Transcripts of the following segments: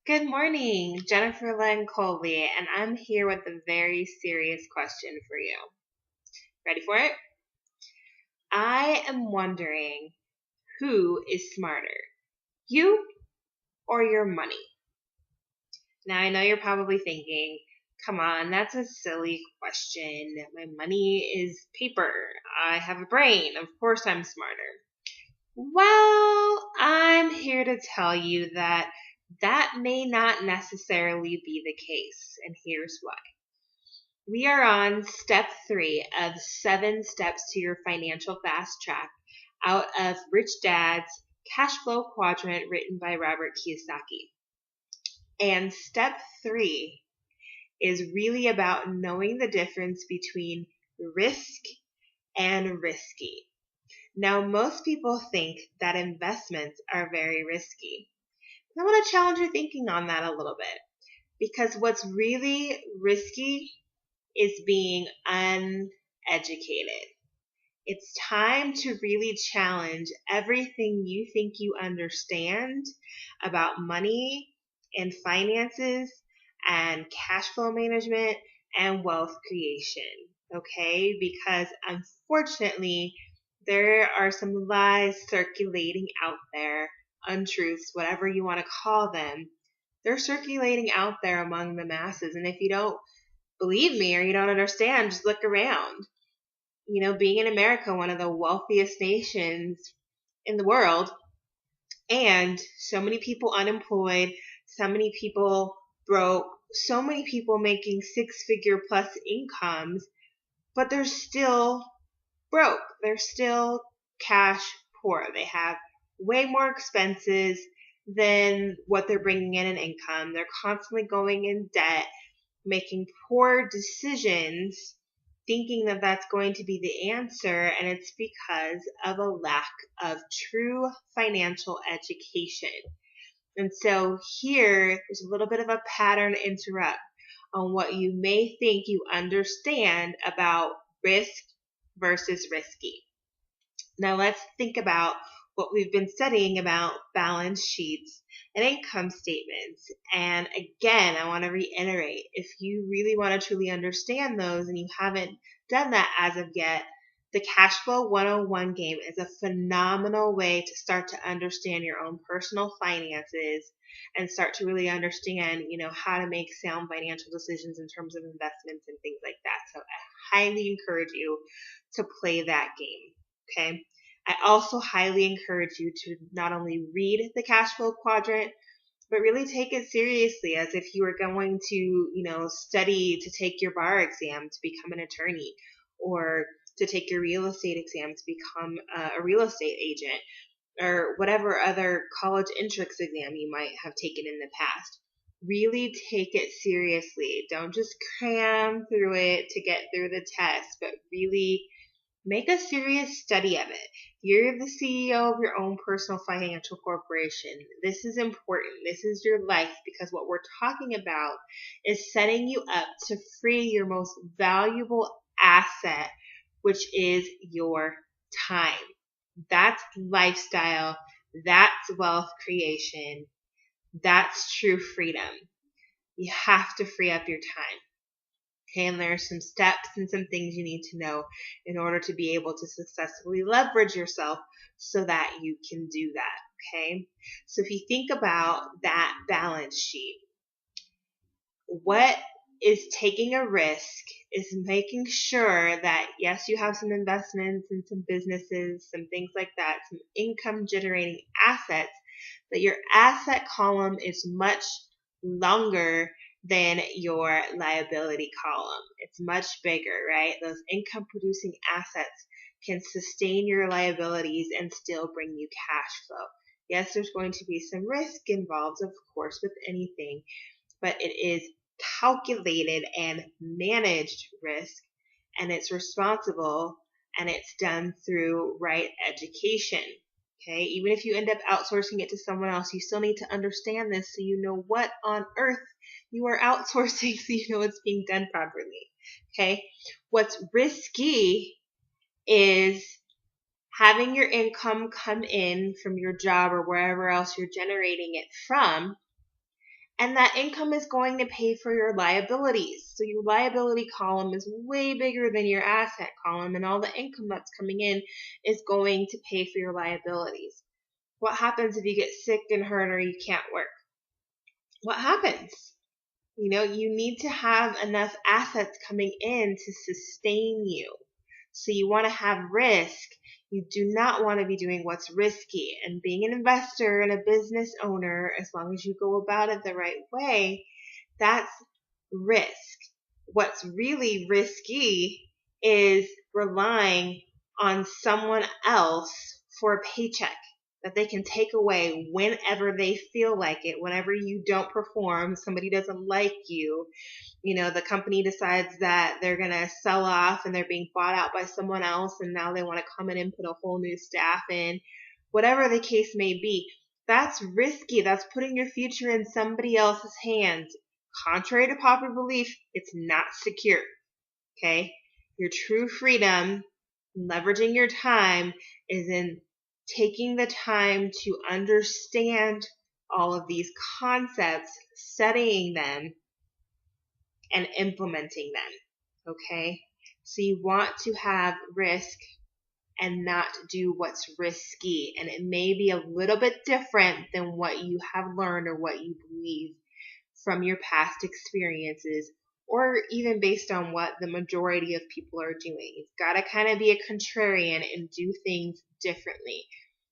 Good morning, Jennifer Lynn Coley, and I'm here with a very serious question for you. Ready for it? I am wondering who is smarter, you or your money? Now, I know you're probably thinking, come on, that's a silly question. My money is paper. I have a brain. Of course, I'm smarter. Well, I'm here to tell you that that may not necessarily be the case, and here's why. We are on step 3 of 7 steps to your financial fast track out of Rich Dad's Cashflow Quadrant written by Robert Kiyosaki. And step 3 is really about knowing the difference between risk and risky. Now, most people think that investments are very risky. I want to challenge your thinking on that a little bit because what's really risky is being uneducated. It's time to really challenge everything you think you understand about money and finances and cash flow management and wealth creation. Okay? Because unfortunately, there are some lies circulating out there, untruths, whatever you want to call them. They're circulating out there among the masses. And if you don't believe me or you don't understand, just look around. Being in America, one of the wealthiest nations in the world, and so many people unemployed, so many people broke, so many people making 6-figure plus incomes, but they're still broke. They're still cash poor. They have way more expenses than what they're bringing in income. They're constantly going in debt, making poor decisions, thinking that that's going to be the answer, and it's because of a lack of true financial education. And so here, there's a little bit of a pattern interrupt on what you may think you understand about risk versus risky. Now let's think about what we've been studying about balance sheets and income statements. And again, I want to reiterate, if you really want to truly understand those and you haven't done that as of yet, the Cashflow 101 game is a phenomenal way to start to understand your own personal finances and start to really understand, how to make sound financial decisions in terms of investments and things like that. So I highly encourage you to play that game. Okay. I also highly encourage you to not only read the cash flow quadrant, but really take it seriously as if you were going to, study to take your bar exam to become an attorney or to take your real estate exam to become a real estate agent or whatever other college entrance exam you might have taken in the past. Really take it seriously. Don't just cram through it to get through the test, but really make a serious study of it. You're the CEO of your own personal financial corporation. This is important. This is your life because what we're talking about is setting you up to free your most valuable asset, which is your time. That's lifestyle. That's wealth creation. That's true freedom. You have to free up your time. Okay, and there are some steps and some things you need to know in order to be able to successfully leverage yourself so that you can do that. Okay, so if you think about that balance sheet, what is taking a risk is making sure that, yes, you have some investments and some businesses, some things like that, some income generating assets, but your asset column is much longer than your liability column. It's much bigger, right? Those income producing assets can sustain your liabilities and still bring you cash flow. Yes, there's going to be some risk involved, of course, with anything, but it is calculated and managed risk, and it's responsible, and it's done through right education. Okay, even if you end up outsourcing it to someone else, you still need to understand this so you know what on earth you are outsourcing so you know it's being done properly. Okay, what's risky is having your income come in from your job or wherever else you're generating it from, And that income is going to pay for your liabilities. So your liability column is way bigger than your asset column, and all the income that's coming in is going to pay for your liabilities. What happens if you get sick and hurt or you can't work? What happens? You need to have enough assets coming in to sustain you. So you want to have risk. You do not want to be doing what's risky. And being an investor and a business owner, as long as you go about it the right way, that's risk. What's really risky is relying on someone else for a paycheck that they can take away whenever they feel like it. Whenever you don't perform, somebody doesn't like you, the company decides that they're going to sell off and they're being bought out by someone else, and now they want to come in and put a whole new staff in, whatever the case may be. That's risky. That's putting your future in somebody else's hands. Contrary to popular belief, it's not secure. Okay? Your true freedom, leveraging your time, is in taking the time to understand all of these concepts, studying them, and implementing them. Okay? So you want to have risk and not do what's risky. And it may be a little bit different than what you have learned or what you believe from your past experiences, or even based on what the majority of people are doing. You've got to kind of be a contrarian and do things differently.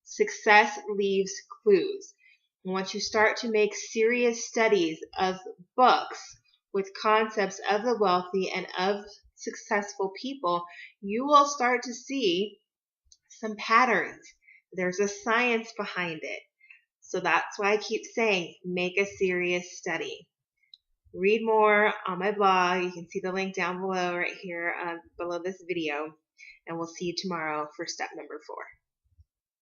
Success leaves clues. And once you start to make serious studies of books with concepts of the wealthy and of successful people, you will start to see some patterns. There's a science behind it. So that's why I keep saying, make a serious study. Read more on my blog. You can see the link down below right here below this video. And we'll see you tomorrow for step number 4.